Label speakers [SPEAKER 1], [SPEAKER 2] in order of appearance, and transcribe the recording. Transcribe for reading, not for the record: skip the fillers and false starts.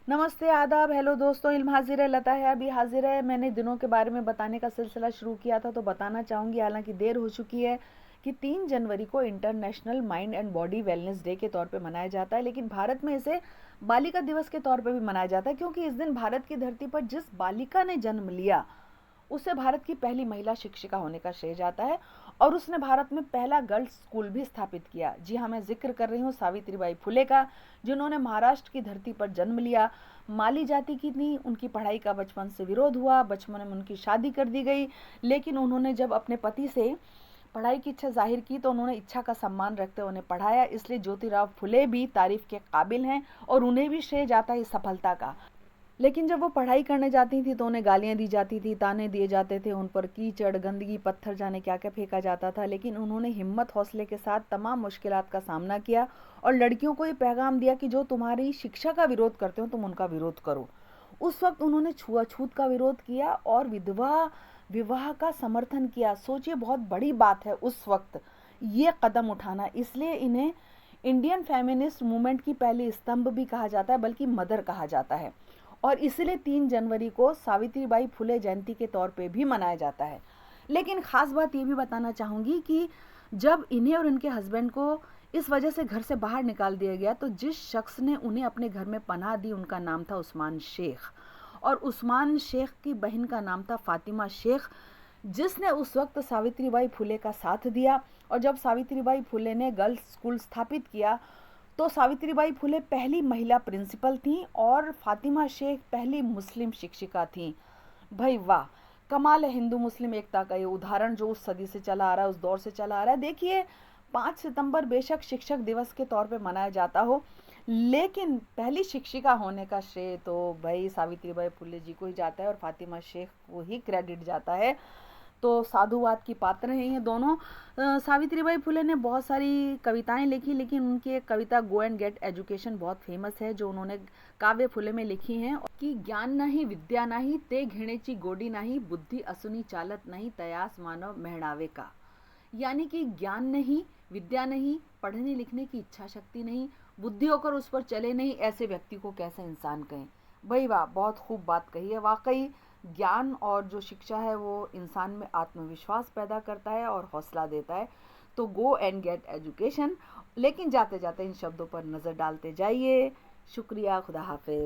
[SPEAKER 1] नमस्ते, आदाब, हेलो दोस्तों। इल्म हाजिर है, लता है अभी हाजिर है। मैंने दिनों के बारे में बताने का सिलसिला शुरू किया था तो बताना चाहूँगी, हालांकि देर हो चुकी है, कि 3 जनवरी को international mind and body wellness day के तौर पे मनाया जाता है। लेकिन भारत में इसे बालिका दिवस के तौर पे भी मनाया जाता है, क्योंकि इस दिन भारत की धरती पर जिस बालिका ने जन्म लिया उसे भारत की पहली महिला शिक्षिका होने का श्रेय जाता है, और उसने भारत में पहला गर्ल्स स्कूल भी स्थापित किया। जी हाँ, मैं जिक्र कर रही हूँ सावित्रीबाई फुले का, जिन्होंने महाराष्ट्र की धरती पर जन्म लिया। माली जाति की थी, उनकी पढ़ाई का बचपन से विरोध हुआ, बचपन में उनकी शादी कर दी गई। लेकिन उन्होंने जब अपने पति से पढ़ाई की इच्छा जाहिर की तो उन्होंने इच्छा का सम्मान रखते हुए उन्हें पढ़ाया। इसलिए ज्योतिराव फुले भी तारीफ के काबिल हैं और उन्हें भी श्रेय जाता है इस सफलता का। लेकिन जब वो पढ़ाई करने जाती थी तो उन्हें गालियाँ दी जाती थी, ताने दिए जाते थे, उन पर कीचड़, गंदगी, पत्थर, जाने क्या क्या फेंका जाता था। लेकिन उन्होंने हिम्मत हौसले के साथ तमाम मुश्किलात का सामना किया और लड़कियों को ये पैगाम दिया कि जो तुम्हारी शिक्षा का विरोध करते हो तुम उनका विरोध करो। उस वक्त उन्होंने छुआछूत का विरोध किया और विधवा विवाह का समर्थन किया। सोचिए, बहुत बड़ी बात है उस वक्त ये कदम उठाना। इसलिए इन्हें इंडियन फेमिनिस्ट मूवमेंट की पहली स्तंभ भी कहा जाता है, बल्कि मदर कहा जाता है। और इसलिए 3 जनवरी को सावित्रीबाई फुले जयंती के तौर पे भी मनाया जाता है। लेकिन ख़ास बात ये भी बताना चाहूँगी कि जब इन्हें और इनके हस्बैंड को इस वजह से घर से बाहर निकाल दिया गया, तो जिस शख्स ने उन्हें अपने घर में पनाह दी उनका नाम था उस्मान शेख, और उस्मान शेख की बहन का नाम था फातिमा शेख, जिसने उस वक्त सावित्रीबाई फुले का साथ दिया। और जब सावित्रीबाई फुले ने गर्ल्स स्कूल स्थापित किया तो सावित्रीबाई फुले पहली महिला प्रिंसिपल थीं और फातिमा शेख पहली मुस्लिम शिक्षिका थीं। भाई वाह, कमाल है हिंदू मुस्लिम एकता का ये उदाहरण, जो उस सदी से चला आ रहा है, उस दौर से चला आ रहा है। देखिए, 5 सितंबर बेशक शिक्षक दिवस के तौर पे मनाया जाता हो, लेकिन पहली शिक्षिका होने का श्रेय तो भाई सावित्रीबाई फुले जी को ही जाता है और फातिमा शेख को ही क्रेडिट जाता है। तो साधुवाद की पात्र हैं ये दोनों। सावित्रीबाई फुले ने बहुत सारी कविताएं लिखी, लेकिन उनकी एक कविता गो एंड गेट एजुकेशन बहुत फेमस है, जो उन्होंने काव्य फुले में लिखी हैं कि ज्ञान नाही विद्या नाही ते घेण्याची गोडी नाही, बुद्धि असुनी चालत नहीं, तयास मानव मेहणावे का। यानी कि ज्ञान नहीं, विद्या नहीं, पढ़ने लिखने की इच्छा शक्ति नहीं, बुद्धि होकर उस पर चले नहीं, ऐसे व्यक्ति को कैसे इंसान कहें। भाई वाह, बहुत खूब बात कही है। वाकई ज्ञान और जो शिक्षा है वो इंसान में आत्मविश्वास पैदा करता है और हौसला देता है। तो गो एंड गेट एजुकेशन। लेकिन जाते जाते इन शब्दों पर नज़र डालते जाइए। शुक्रिया, खुदा हाफिज।